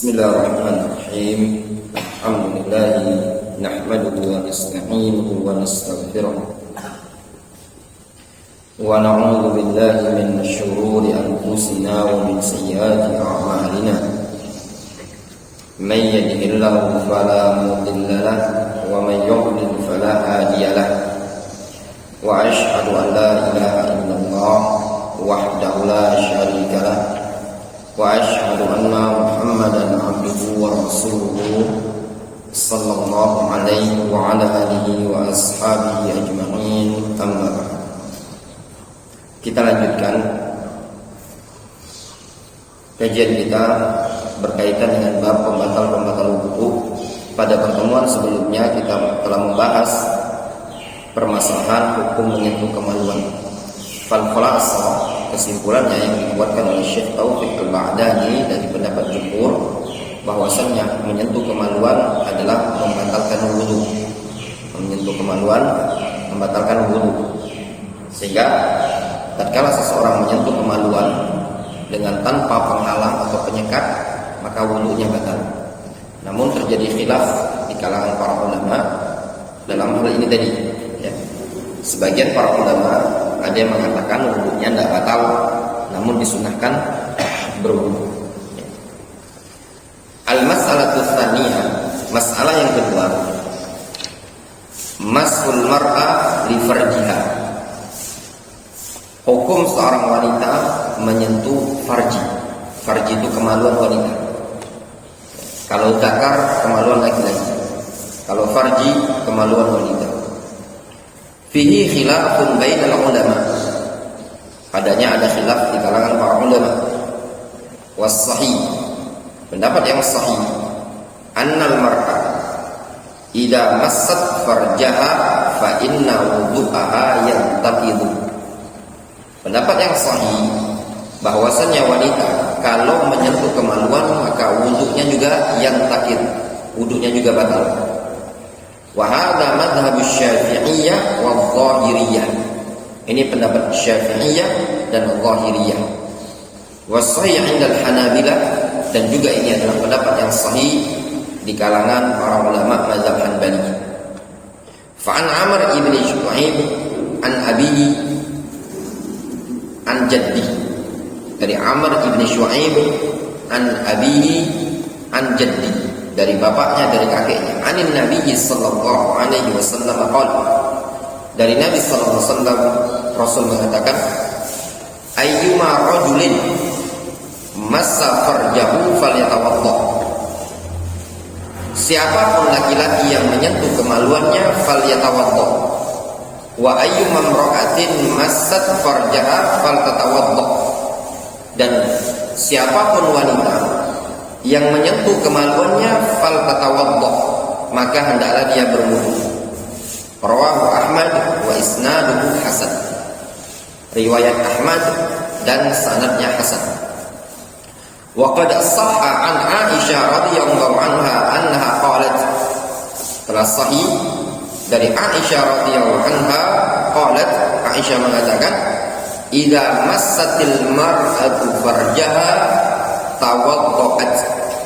Bismillahirrahmanirrahim. Alhamdulillah nahmaduhu wa nasta'inuhu wa nastaghfiruh wa na'udzu billahi min shururi anfusina wa min sayyiati a'malina. Man yahdihillahu fala mudilla lahu wa man yudlil fala hadiya lahu. Wa asyhadu an la ilaha illallah wahdahu la syarika lahu wa asyhadu anna Muhammadan abduhu wa rasuluhu sallallahu alaihi wa ala alihi wa ashabihi ajma'in, amma ba'd. Kita lanjutkan kajian kita berkaitan dengan bab pembatal wudu. Pada pertemuan sebelumnya kita telah membahas permasalahan hukum menyentuh kemaluan. Fal-khulasah, kesimpulannya yang dibuatkan oleh Syekh Taufik Al-Ba'dani dari pendapat jumhur bahwasannya menyentuh kemaluan adalah membatalkan wudu. Menyentuh kemaluan membatalkan wudu. Sehingga tatkala seseorang menyentuh kemaluan dengan tanpa penghalang atau penyekat, maka wudunya batal. Namun terjadi khilaf di kalangan para ulama dalam hal ini tadi, ya. Sebagian para ulama ada yang mengatakan wudunya tidak batal, namun disunahkan berwudu. Al-mas'alatu tsaniyah, masalah yang kedua, masul mar'ah li farjiha. Hukum seorang wanita menyentuh farji. Farji itu kemaluan wanita. Kalau zakar kemaluan laki-laki. Kalau farji kemaluan wanita. Fihi khilafun bainal ulama. Padanya ada khilaf di kalangan para ulama. Was sahih, pendapat yang sahih, annal mar'a idza massat farjaha fa inna wudu'aha yantaqidu. Pendapat yang sahih bahwasannya wanita kalau menyentuh kemaluan maka wudunya juga yantaqid, wudunya juga batal. Wa hadza madhhab Syafi'iyah wa Dhahiriyah. Ini pendapat Syafi'iyah dan Dhahiriyah. Wa sahih 'inda al-Hanabilah, dan juga ini adalah pendapat yang sahih di kalangan para ulama mazhab Hanbali. Fa an Amr ibn Shu'aib an abihi an jaddi, dari Amr ibn Shu'aib an abihi an jaddi, dari bapaknya dari kakeknya, anin Nabi sallallahu alaihi wasallam qala, dari Nabi sallallahu alaihi wasallam Rasul mengatakan, ayyuma rajulin massa farjahu falyatawadda. Siapapun laki-laki yang menyentuh kemaluannya falyatawadda. Wa ayyuma imra'atin massat farjaha faltatawadda. Dan siapapun wanita yang menyentuh kemaluannya faltatawadda, maka hendaklah dia berwudu. Rawahu Ahmad wa isnaduhu hasan. Riwayat Ahmad dan sanadnya hasan. Wa qad sahha an Aisyah radhiyallahu anha annaha qalat, telah sahih dari Aisyah radhiyallahu anha qalat, Aisyah mengatakan, idza massatil mar'atu farjaha tawadda'at.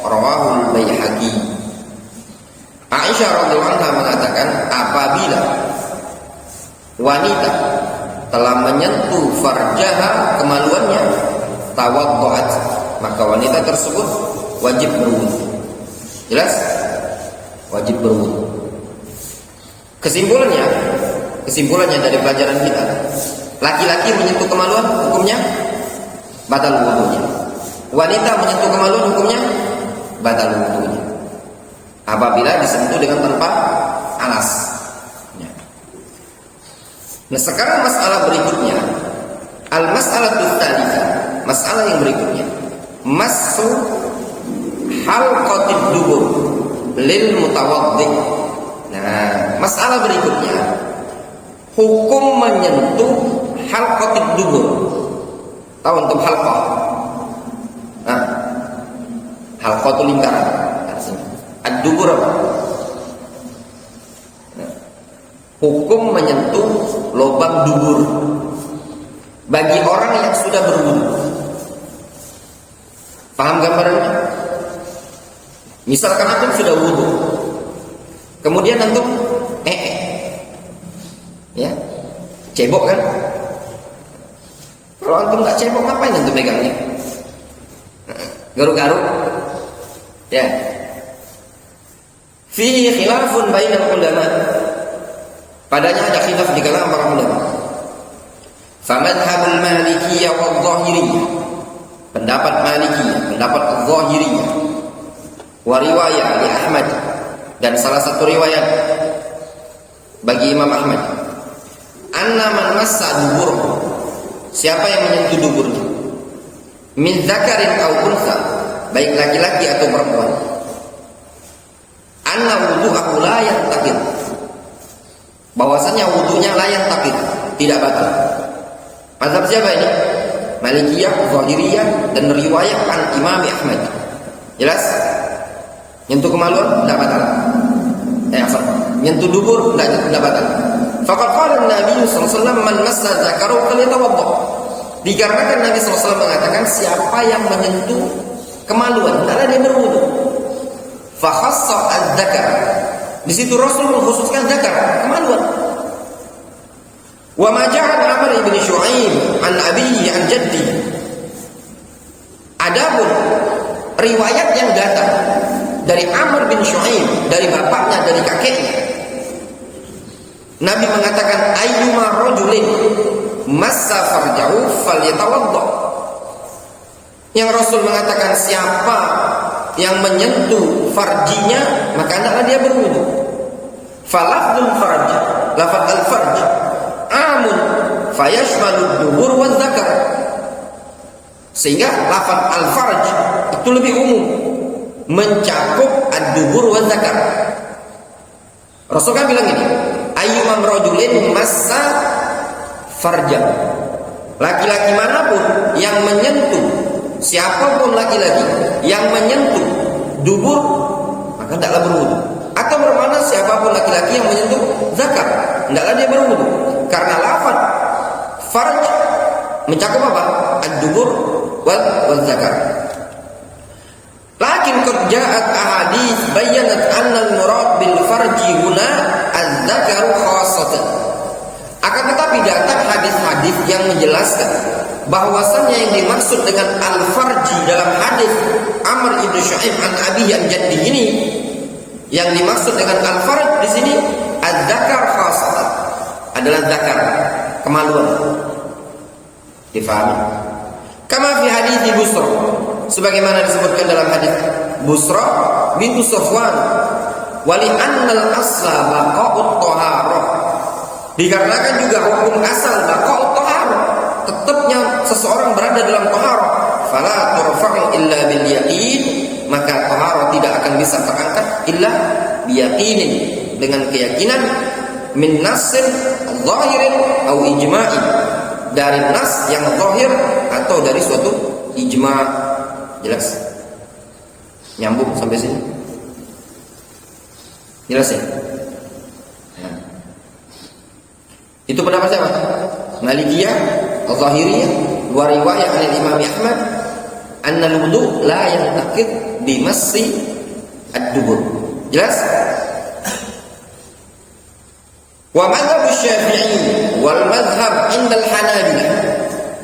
Rawahu al-Baihaqi. Aisyah radhiyallahu anha mengatakan, apabila wanita telah menyentuh farjaha kemaluannya, tawadda'at, maka wanita tersebut wajib berwudu. Jelas? Wajib berwudu. Kesimpulannya dari pelajaran kita, laki-laki menyentuh kemaluan hukumnya batal wudunya. Wanita menyentuh kemaluan hukumnya batal wudunya apabila disentuh dengan tanpa alas. Nah, sekarang masalah berikutnya, al-mas'alatu tsalitsah, masalah yang berikutnya, massu halqatid dubur lil mutawaddi. Nah, masalah berikutnya, hukum menyentuh halqatid dubur. Tahu untuk halqah? Nah, halqah itu lingkaran. Ad-dubur apa? Nah, hukum menyentuh lubang dubur bagi orang yang sudah berwudu. Paham gambarannya? Misalkan antum sudah wudu, kemudian antum ya, cebok kan? Kalau antum nggak cebok, ngapain antum pegangnya? Garuk-garuk, ya. Fihi khilafun bainal ulama. Padanya ada khilaf di kalangan para ulama. Famadhabul Malikiyah wal Zahiriyah, pendapat Malikiyah, pendapat Zahiriyah, wa riwayah di Ahmad, dan salah satu riwayat bagi Imam Ahmad, anna man massa dubur, siapa yang menyentuh duburnya, min zakarin aw unsa, baik laki-laki atau perempuan, anna wudu'ahu la yantaqid, bahwasanya wudunya la yantaqid, tidak batal. Mazhab siapa ini? Malikiyah, Zahiriyah, dan riwayat an Imam Ahmad. Jelas? Nyentuh kemaluan tidak batal. Nyentuh dubur tidak batal. Faqad qala Nabi sallallahu alaihi wasallam man massa dzakarahu falyatawadda. Dikarenakan Nabi sallallahu alaihi wasallam mengatakan siapa yang menyentuh kemaluan hendaklah dia berwudu. Fa khassa adz-dzakar. Di situ Rasul mengkhususkan dzakar, kemaluan. Wa ma ja'a Amr ibn Shu'aib an abihi an jaddi. Adapun riwayat yang datang dari Amr bin Shu'aib, dari bapaknya, dari kakeknya, Nabi mengatakan ayyuma rajulin massa farjahu falyatawadda. Yang Rasul mengatakan siapa yang menyentuh farjinya maka hendaklah dia berwudu. Falafdul farj, lafaz al-farj amun fayashmalud dubur wa dzakar. Sehingga lafaz al-farj itu lebih umum, mencakup ad-dubur wa dzakar. Rasul kan bilang ini, ayyuma rajulin massa farja. Laki-laki manapun yang menyentuh, siapapun laki-laki yang menyentuh dubur maka hendaklah berwudu. Atau bermakna siapapun laki-laki yang menyentuh zakar hendaklah dia berwudu. Karena lafaz farj mencakup apa? Ad-dubur wal zakar. Lakin qad ja'at ahadits bayyanat anna al-murad bil farji huna az-zakaru khassatan. Akan tetapi datang hadis-hadis yang menjelaskan bahwasannya yang dimaksud dengan al-farji dalam hadis Amr ibn Shu'aib an Abi an Jaddi ini, yang dimaksud dengan al-farj di sini az-zakar khassatan, adalah zakar, kemaluan. Difahami? Kama fi hadis Busra, sebagaimana disebutkan dalam hadis Busra bintu Safwan, wali annal asla baqa'ut taharah. Dikarenakan juga hukum asal baqa'ut taharah, tetapnya seseorang berada dalam taharah, fala turfa'u illa bil yaqin, maka taharah tidak akan bisa terangkat illa biyaqinin, dengan keyakinan, min nassin zahirin atau ijma'i, dari nas yang zahir atau dari suatu ijma'. Jelas? Nyambung sampai sini? Jelas ya? Nah. Itu pendapat siapa? Malikiyah, Al-Zahiriyah, wa riwayah dari Imam Ahmad, anna al-wudu la yantaqid bi massi ad-dubur. Jelas? Wa madhab Syafi'i wal madhab indal Hanabilah.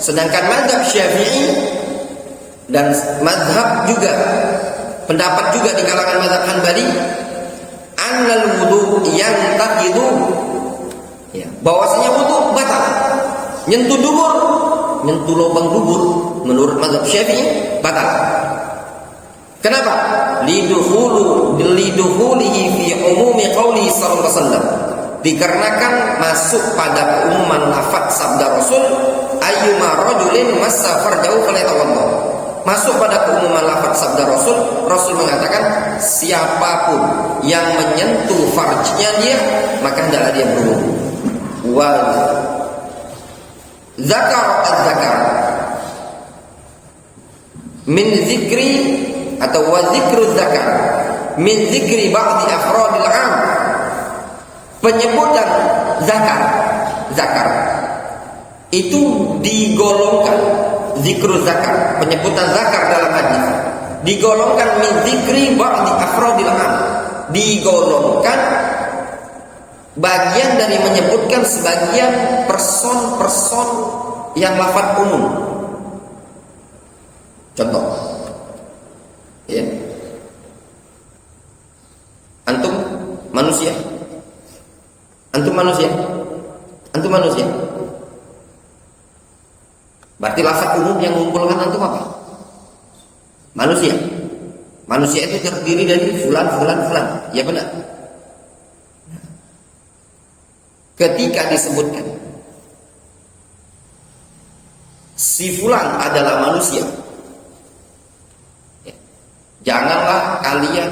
Sedangkan madhab Syafi'i dan madhab juga, pendapat juga di kalangan madhab Hanbali, annal wudu yantaqidu, ya, bahwasanya wudu batal. Nyentuh dubur, nyentuh lubang dubur menurut madhab Syafi'i batal. Kenapa? Liduhulihi fi umumi qawli sallallahu alaihi wasallam. Dikarenakan masuk pada keumuman lafaz sabda Rasul, ayyuma rajulin massa farjahu falyatawadda. Masuk pada keumuman lafaz sabda Rasul, Rasul mengatakan siapapun yang menyentuh farjnya dia maka hendaklah dia berwudu. Wa zakar az-zakar min zikri, atau wa zikru zakar min zikri ba'di afradil 'am. Penyebutan zakar itu digolongkan, zikru zakar, penyebutan zakar dalam hadis digolongkan min zikri ba'di afrodil am, digolongkan bagian dari menyebutkan sebagian person yang lafaz umum. Contoh, ya, antum manusia, berarti lafaz umum yang mengumpulkan antum apa? Manusia. Manusia itu terdiri dari fulan, ya benar. Ketika disebutkan si fulan adalah manusia, ya, janganlah kalian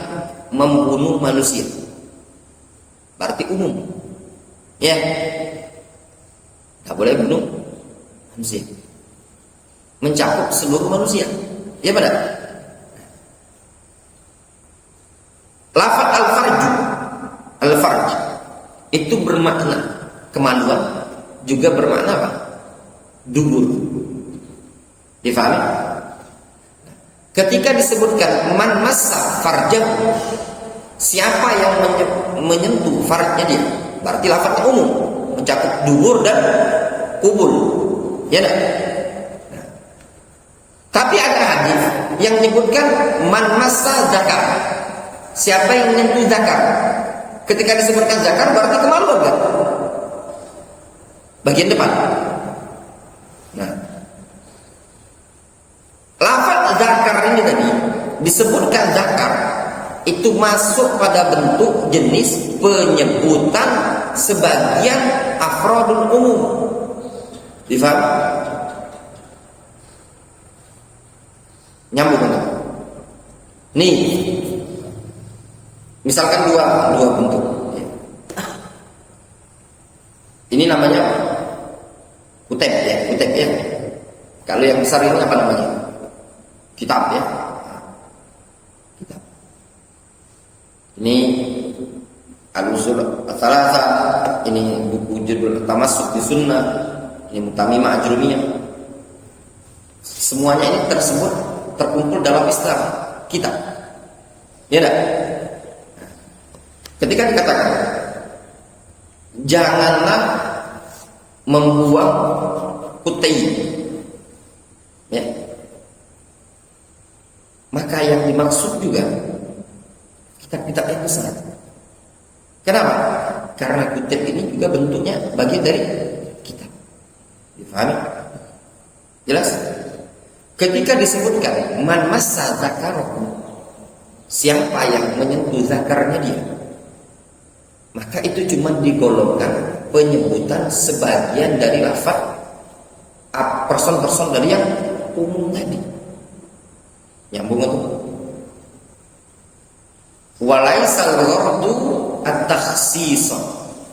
membunuh manusia. Berarti umum, ya, nggak boleh bunuh manusia, mencakup seluruh manusia, ya benar. Lafaz al-farj itu bermakna kemaluan, juga bermakna apa? Dubur. Difahami? Ketika disebutkan man massa farjahu, siapa yang menyentuh farjnya dia, berarti lafaznya umum, mencakup dubur dan kubul, ya enggak? Tapi ada hadis yang menyebutkan man massa zakar, siapa yang menyentuh zakar. Ketika disebutkan zakar berarti kemaluan kan? Bagian depan. Nah, lafaz zakar ini tadi disebutkan zakar itu masuk pada bentuk jenis penyebutan sebagian afrodul umum. Difaham? Nyambung kan? Nih, misalkan dua bentuk. Ini namanya kuteb ya. Kalau yang besar ini apa namanya? Kitab ya. Kitab. Ini al-usul ats-tsalatsa, ini buku judul Tamassuk bi Sunnah, ini Mutamimah Ajrumiyah. Semuanya ini terkumpul dalam istilah kitab. Ya enggak? Ketika dikatakan janganlah membuang kutei, ya, maka yang dimaksud juga kitab-kitab yang besar. Kenapa? Karena kutip ini juga bentuknya bagian dari kitab. Difahami? Jelas? Ketika disebutkan man massa zakarahu, siapa yang menyentuh zakarnya dia, maka itu cuma digolongkan penyebutan sebagian dari lafaz person dari yang umum tadi. Nyambung itu. Walaisal ghardu at-takhsis,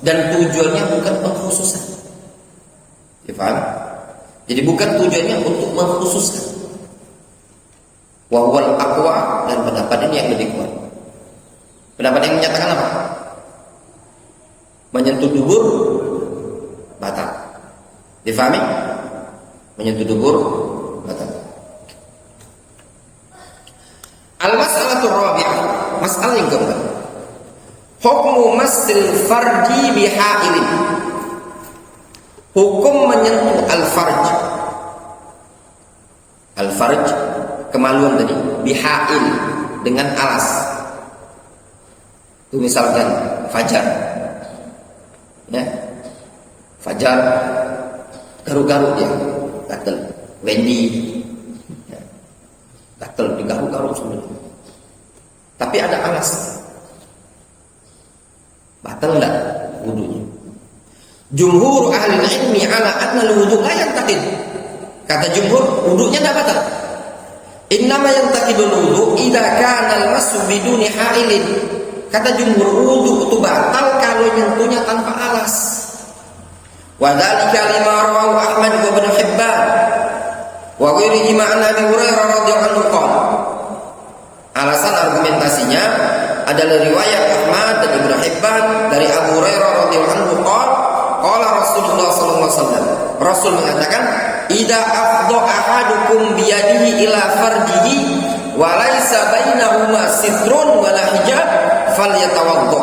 dan tujuannya bukan pengkhususan. Difaham? Jadi bukan tujuannya untuk mengkhususkan. Wa huwal aqwa, dan pendapat ini yang lebih kuat. Pendapat yang menyatakan apa? Menyentuh dubur batal. Difahami? Menyentuh dubur batal. Al-mas'alatu rabi'ah, masalah yang keempat. Hukmu massil farji bihailin. Hukum menyentuh al-farj. Al-farj kemaluan tadi, bihail dengan alas. Itu misalkan fajar. Ya, fajar garu-garu dia, gatel, Wendy, ya, gatel digaru-garu sebenarnya. Tapi ada alas, batal enggak wudunya? Jumhur ahli ilmi ala anna al-wudu la yantaqid. Kata jumhur, wudunya enggak batal. Innama yantaqidul wudu idza kana al-massu biduni hailin. Kata jumhur, wudu itu batal kalau nyentuhnya tanpa alas. Wa dzalika lima rawahu Ahmad wa Ibnu Hibban wa ghairihi ma'an Abi Hurairah radhiyallahu anhu qala. Alasan argumentasinya adalah riwayat Ahmad dan Ibnu Hibban dari Abu Hurairah radhiyallahu anhu qala Rasulullah sallallahu alaihi wasallam. Rasul mengatakan, "Idza afdha ahadukum biyadihi ila farjihi wa laisa bainahuma sitrun wala hijab falyatawaddo.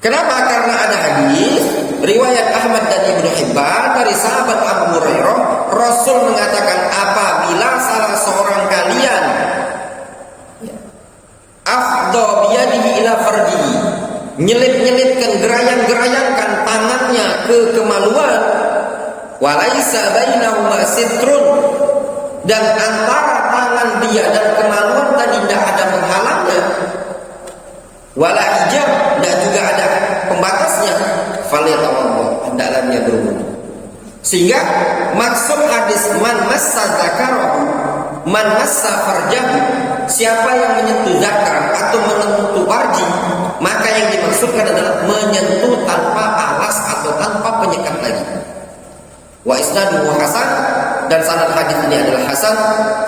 Kenapa? Karena ada hadis riwayat Ahmad dan Ibnu Hibban dari sahabat Abu Hurairah, Rasul mengatakan apabila salah seorang kalian afdha biyadihi ila farjihi, nyelip-nyelipkan, gerayang-gerayangkan tangannya ke kemaluan, walaisa bainahuma sitrun, dan antara tangan dia dan kemaluan tadi tidak ada penghalangnya, wala hijab, dan juga ada pembatasnya, falyatawaddo, hendaklah dia berwudu. Sehingga maksud hadis man massa zakarahu, man massa farjahu, siapa yang menyentuh zakar atau menyentuh farji, maka yang dimaksudkan adalah menyentuh tanpa alas atau tanpa penyekat lagi. Wa isnaduhu hasan, dan sanad hadis ini adalah hasan.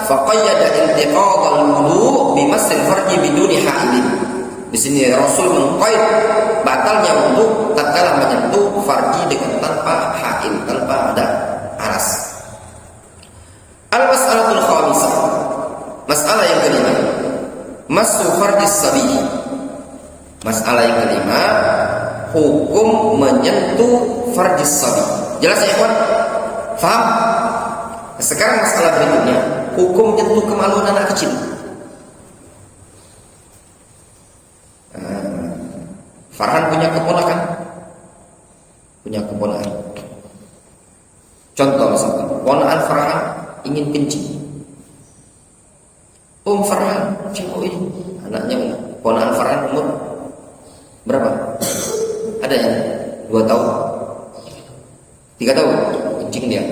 Faqayyada intiqadal wudu bimassil farji biduni ha'ilin. Di sini Rasul mengqaid batalnya wudu tatkala menyentuh farji dengan tanpa ha'il, tanpa ada alas. Al-mas'alatul khamisah, masalah yang kelima, massu fardis sabi. Masalah yang kelima, hukum menyentuh fardis sabi. Jelas ya, kawan? Faham? Sekarang masalah berikutnya, hukum menyentuh kemaluan anak kecil. Farhan punya keponakan? Punya keponakan. Contoh misalkan, ponakan Farhan ingin kencing. Farhan, cewek ini, anaknya ponakan Farhan umur berapa? Ada yang 2 tahun, 3 tahun, kencing dia.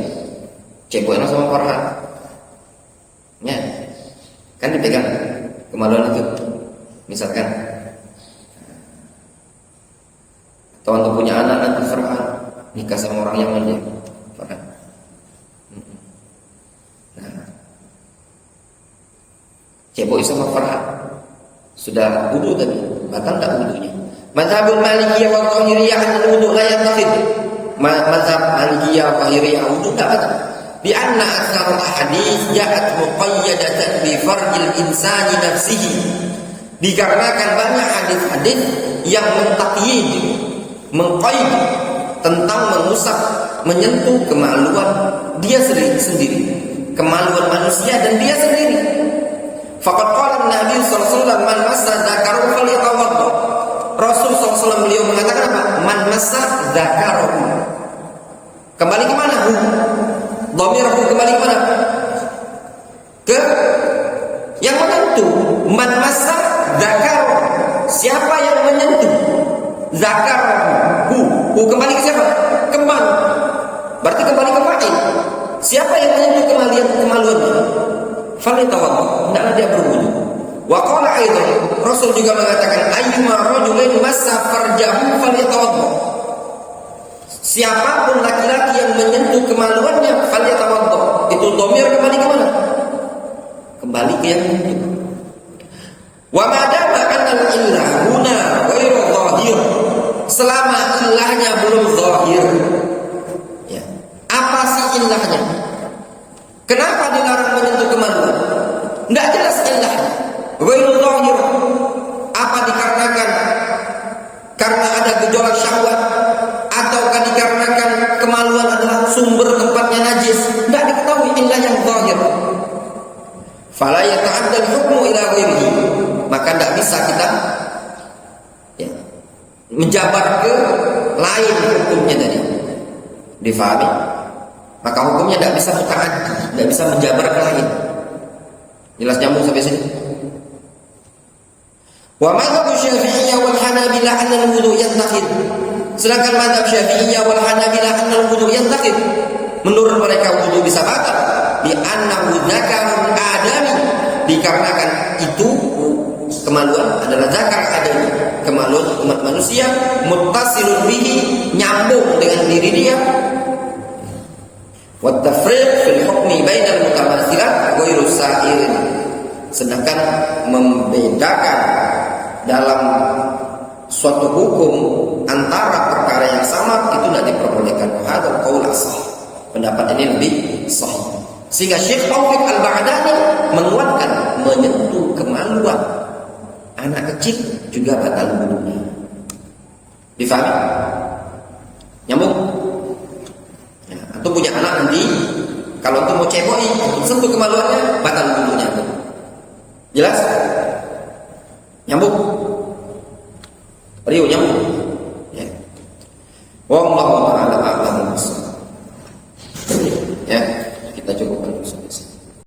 Ceweknya sama Farhan, ya, kan dipegang kemaluan itu, misalkan. Atau untuk punya anak nanti Farhan nikah sama orang Yaman dia, Farhan. Nah, cebok sama Farhan sudah wudu tadi, batal tak wudunya? Mazhabul Malikiyah wa Zahiriyah al-wudu la yattaqid. Mazhab Malikiyah wa Zahiriyah wudu tak batal. Bi anna aktsarul hadis ja'at muqayyadatan bi farjil insani nafsihi. Dikarenakan banyak hadis-hadis yang mentaqyid, mengqaid tentang mengusap, menyentuh kemaluan dia sendiri, kemaluan manusia dan dia sendiri. Faqad qala Nabi sallallahu alaihi wasallam man massa dzakarahu falyatawaddo. Rasul sallallahu alaihi wasallam beliau mengatakan apa? Man massa dzakarahu. Kembali ke mana? Dhamirhu kembali ke mana? Ke yang menyentuh. Man massa dzakarahu. Siapa yang menyentuh zakar kembali ke siapa? Kembali. Berarti kembali ke fa'il. Siapa yang menyentuh kemaluannya? Falyatawaddo, hendaklah dia berwudu. Wa qala aidan, Rasul juga mengatakan ayyuma rajulin massa farjahu falyatawaddo. Siapapun laki-laki yang menyentuh kemaluannya falyatawaddo. Itu dhamir kembali ke mana? Kembali ke yang menyentuh. Wa madama anna al-illah huna ghairu zahir, selama ilahnya belum zahir, ya. Apa sih ilahnya? Kenapa dilarang menyentuh kemaluan? Tidak jelas ilahnya. Ghairu zahir. Apa dikarenakan karena ada gejolak syahwat, ataukah dikarenakan kemaluan adalah sumber tempatnya najis? Tidak diketahui ilah yang zahir. Fala yata'adda al-hukmu ila ghairihi. Maka tidak bisa kita ya, menjabar ke lain hukumnya tadi. Difahami? Maka hukumnya tidak bisa muta'addi, tidak bisa menjabar ke lain. Jelas nyambung sampai sini? Wa madzhab Syafi'iyah wal Hanabilah anna al-wudu yantaqid. Sedangkan madzhab Syafi'iyah wal Hanabilah anna al-wudu yantaqid. Menurut mereka wudu bisa batal bi annahu dzakarun adami, dikarenakan itu kemaluan adalah zakar adami, kemaluan umat manusia, muttasilun bihi, nyambung dengan diri dia. Wa tafriq fil hukmi bainal mutamatsilat ghairu sa'irin. Sedangkan membedakan dalam suatu hukum antara perkara yang sama itu tidak diperbolehkan. Hadzal qaul ashah. Pendapat ini lebih sahih. Sehingga Syekh Taufik Al-Ba'dani menguatkan menyentuh kemaluan anak kecil juga batal wudunya. Difahami? Nyambung? Ya, atau punya anak nanti, kalau antum mau ceboi, sentuh kemaluannya, batal wudunya. Jelas? Nyambung? Rio nyambung? Ya. Wallahu